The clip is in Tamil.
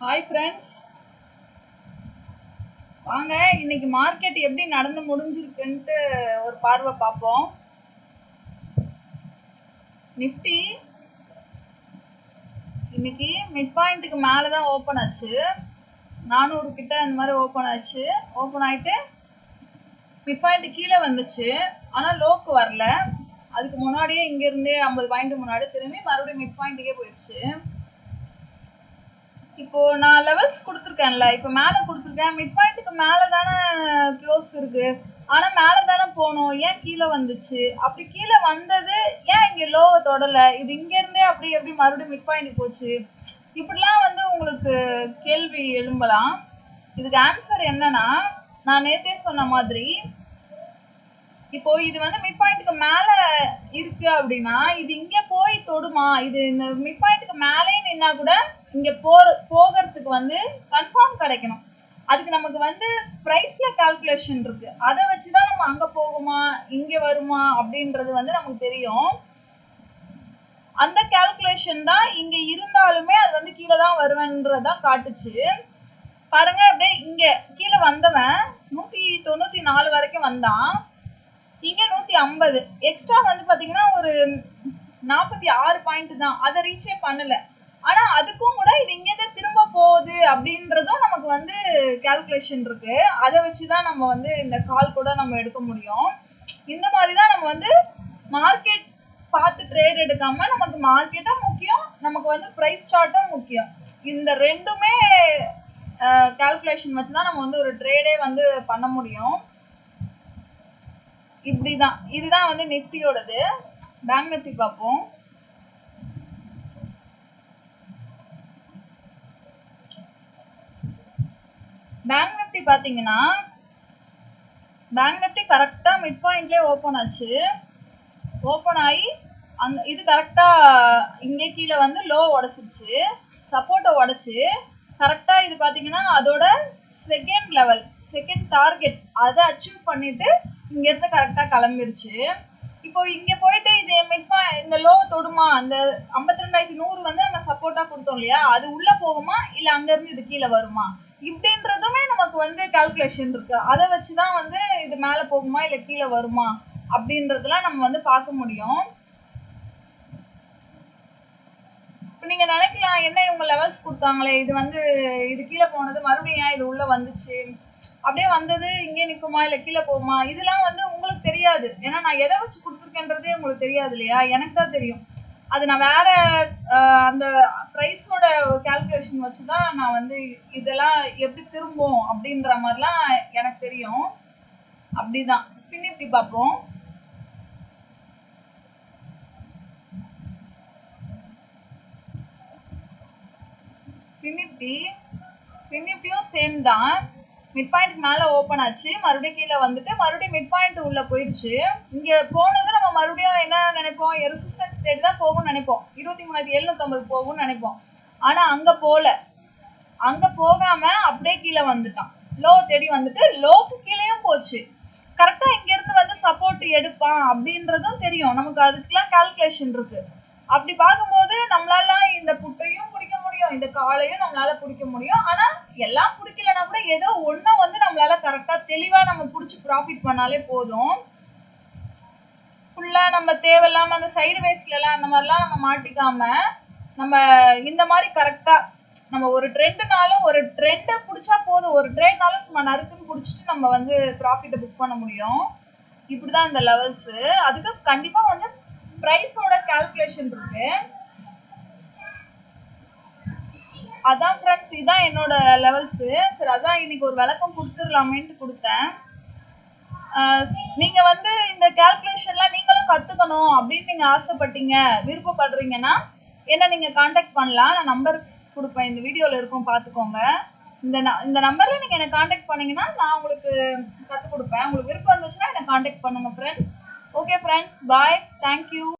ஹாய் ஃப்ரெண்ட்ஸ், வாங்க இன்னைக்கு மார்க்கெட் எப்படி நடந்து முடிஞ்சிருக்குன்ட்டு ஒரு பார்வை பார்ப்போம். நிஃப்டி இன்னைக்கு மிட் பாயிண்ட்டுக்கு மேலே தான் ஓப்பன் ஆச்சு. 400 கிட்ட அந்த மாதிரி ஓப்பன் ஆச்சு. ஓப்பன் ஆகிட்டு மிட் பாயிண்ட்டு கீழே வந்துச்சு, ஆனால் லோக்கு வரல. அதுக்கு முன்னாடியே இங்கேருந்தே 50 பாயிண்ட் முன்னாடி திரும்பி மறுபடியும் மிட் பாயிண்ட்டுக்கே போயிடுச்சு. இப்போ நான் லெவல்ஸ் கொடுத்துருக்கேன்ல, இப்போ மேலே கொடுத்துருக்கேன். மிட் பாயிண்ட்டுக்கு மேலே தானே க்ளோஸ் இருக்கு, ஆனால் மேலே தானே போகணும், ஏன் கீழே வந்துச்சு? அப்படி கீழே வந்தது ஏன் இங்கே லோவை தொடலை? இது இங்கேருந்தே அப்படி எப்படி மறுபடியும் மிட் பாயிண்ட்டுக்கு போச்சு? இப்படிலாம் உங்களுக்கு கேள்வி எழும்பலாம். இதுக்கு ஆன்சர் என்னன்னா, நான் நேற்றே சொன்ன மாதிரி, இப்போ இது மிட் பாயிண்ட்டுக்கு மேலே இருக்கு அப்படின்னா இது இங்கே போய் தொடுமா? இது இந்த மிட் பாயிண்ட்டுக்கு மேலே நின்னா கூட இங்கே போகிறதுக்கு கன்ஃபார்ம் கிடைக்கணும். அதுக்கு நமக்கு ப்ரைஸ்ல கால்குலேஷன் இருக்கு. அதை வச்சுதான் நம்ம அங்கே போகுமா இங்கே வருமா அப்படின்றது நமக்கு தெரியும். அந்த கால்குலேஷன் தான் இங்கே இருந்தாலுமே அது கீழே தான் வருவேன்றதான் காட்டுச்சு. பாருங்க, அப்படியே இங்கே கீழே வந்தவன் 194 வரைக்கும் வந்தான். இங்கே 150 எக்ஸ்ட்ரா பார்த்தீங்கன்னா ஒரு 46 பாயிண்ட் தான், அதை ரீச்சே பண்ணலை. ஆனால் அதுக்கும் கூட இது இங்கேருந்து திரும்ப போகுது அப்படின்றதும் நமக்கு கால்குலேஷன் இருக்கு. அதை வச்சு தான் நம்ம இந்த கால் கூட நம்ம எடுக்க முடியும். இந்த மாதிரி தான் நம்ம மார்க்கெட் பார்த்து ட்ரேட் எடுக்காம, நமக்கு மார்க்கெட்டும் முக்கியம், நமக்கு ப்ரைஸ் சார்ட்டும் முக்கியம். இந்த ரெண்டுமே கால்குலேஷன் வச்சு தான் நம்ம ஒரு ட்ரேடே பண்ண முடியும். இப்படிதான், இதுதான் நிஃப்டியோடது. பேங்க் நிஃப்டி பார்ப்போம். பேங்க் நிஃப்டி பார்த்தீங்கன்னா, பேங்க் நிஃப்டி கரெக்டாக மிட் பாயிண்ட்லேயே ஓப்பன் ஆச்சு. ஓப்பன் ஆகி இது கரெக்டாக இங்கே கீழே லோ உடச்சிருச்சு, சப்போர்ட்டை உடச்சி கரெக்டாக இது பார்த்தீங்கன்னா அதோட செகண்ட் லெவல், செகண்ட் டார்கெட் அதை அச்சீவ் பண்ணிட்டு இங்கேருந்து கரெக்டாக கிளம்பிருச்சு. இப்போ இங்கே போயிட்டு இது இந்த லோ தொடுமா? இந்த 52,100 நம்ம சப்போர்ட்டாக கொடுத்தோம் இல்லையா, அது உள்ளே போகுமா இல்லை அங்கேருந்து இது கீழே வருமா? இப்படின்றதுமே நமக்கு கால்குலேஷன் இருக்கு. அதை வச்சு தான் இது மேலே போகுமா இல்லை கீழே வருமா அப்படின்றதுலாம் நம்ம பார்க்க முடியும். இப்போ நீங்கள் நினைக்கலாம், என்ன இவங்க லெவல்ஸ் கொடுத்தாங்களே, இது கீழே போனது மறுபடியும் ஏன் இது உள்ளே வந்துச்சு? அப்படியே வந்தது இங்கே நிற்குமா இல்லை கீழே போகுமா? இதெல்லாம் உங்களுக்கு தெரியாது. ஏன்னா நான் எதை வச்சு கொடுத்துருக்கேன்றதே உங்களுக்கு தெரியாது இல்லையா? எனக்கு தான் தெரியும். அது நான் வேற அந்த ப்ரைஸோட கால்குலேஷன் வச்சு தான் நான் இதெல்லாம் எப்படி திரும்பும் அப்படின்ற மாதிரிலாம் எனக்கு தெரியும். அப்படிதான். நிஃப்டி பார்ப்போம். நிஃப்டியும் சேம் தான். மிட் பாயிண்ட்க்கு மேலே ஓப்பன் ஆச்சு, மறுபடியும் கீழே மறுபடியும் மிட் பாயிண்ட் உள்ளே போயிடுச்சு. இங்கே போனது நம்ம மறுபடியும் என்ன நினைப்போம், ரெசிஸ்டன்ஸ் தேடி தான் போகும்னு நினைப்போம். 23,750 போகும்னு நினைப்போம். ஆனால் அங்கே போகல. அங்கே போகாமல் அப்படியே கீழே வந்துட்டான். லோ தேடி லோக்கு கீழேயும் போச்சு. கரெக்டாக இங்கேருந்து சப்போர்ட் எடுப்பான் அப்படின்றதும் தெரியும் நமக்கு. அதுக்கெல்லாம் கால்குலேஷன் இருக்கு. அப்படி பார்க்கும்போது நம்மளால இந்த புட்டையும் பிடிக்க முடியும், இந்த காலையும் நம்மளால பிடிக்க முடியும். ஆனா எல்லாம் பிடிக்கலன்னா கூட ஏதோ ஒண்ணு நம்மளால கரெக்டா தெளிவா நம்ம பிடிச்சி ப்ராஃபிட் பண்ணாலே போதும். ஃபுல்லா நம்ம தேவையில்லாம அந்த சைடு வேஸ்ட்ல எல்லாம் அந்த மாதிரிலாம் நம்ம மாட்டிக்காம, நம்ம இந்த மாதிரி கரெக்டா நம்ம ஒரு ட்ரெண்ட்னாலும் ஒரு ட்ரெண்டை பிடிச்சா போதும். ஒரு ட்ரேட்னாலும் சும்மா நறுக்குன்னு பிடிச்சிட்டு நம்ம ப்ராஃபிட்டை புக் பண்ண முடியும். இப்படிதான் இந்த லெவல்ஸ். அதுக்கு கண்டிப்பா ப்ரைஸோட கால்குலேஷன் இருக்கு. அதான் ஃப்ரெண்ட்ஸ், இதுதான் என்னோட லெவல்ஸு. சரி, அதான் இன்னைக்கு ஒரு விளக்கம் கொடுத்துடலாமேன்ட்டு கொடுத்தேன். நீங்கள் இந்த கால்குலேஷன்லாம் நீங்களும் கற்றுக்கணும் அப்படின்னு நீங்கள் ஆசைப்பட்டீங்க, விருப்பப்படுறீங்கன்னா என்ன நீங்கள் காண்டாக்ட் பண்ணலாம். நான் நம்பர் கொடுப்பேன், இந்த வீடியோவில் இருக்கும், பார்த்துக்கோங்க. இந்த நம்பரில் நீங்கள் என்னை காண்டாக்ட் பண்ணிங்கன்னா நான் உங்களுக்கு கற்றுக் கொடுப்பேன். உங்களுக்கு விருப்பம் இருந்துச்சுன்னா என்னை காண்டாக்ட் பண்ணுங்கள் ஃப்ரெண்ட்ஸ். ஓகே ஃப்ரெண்ட்ஸ், பாய், தேங்க்யூ.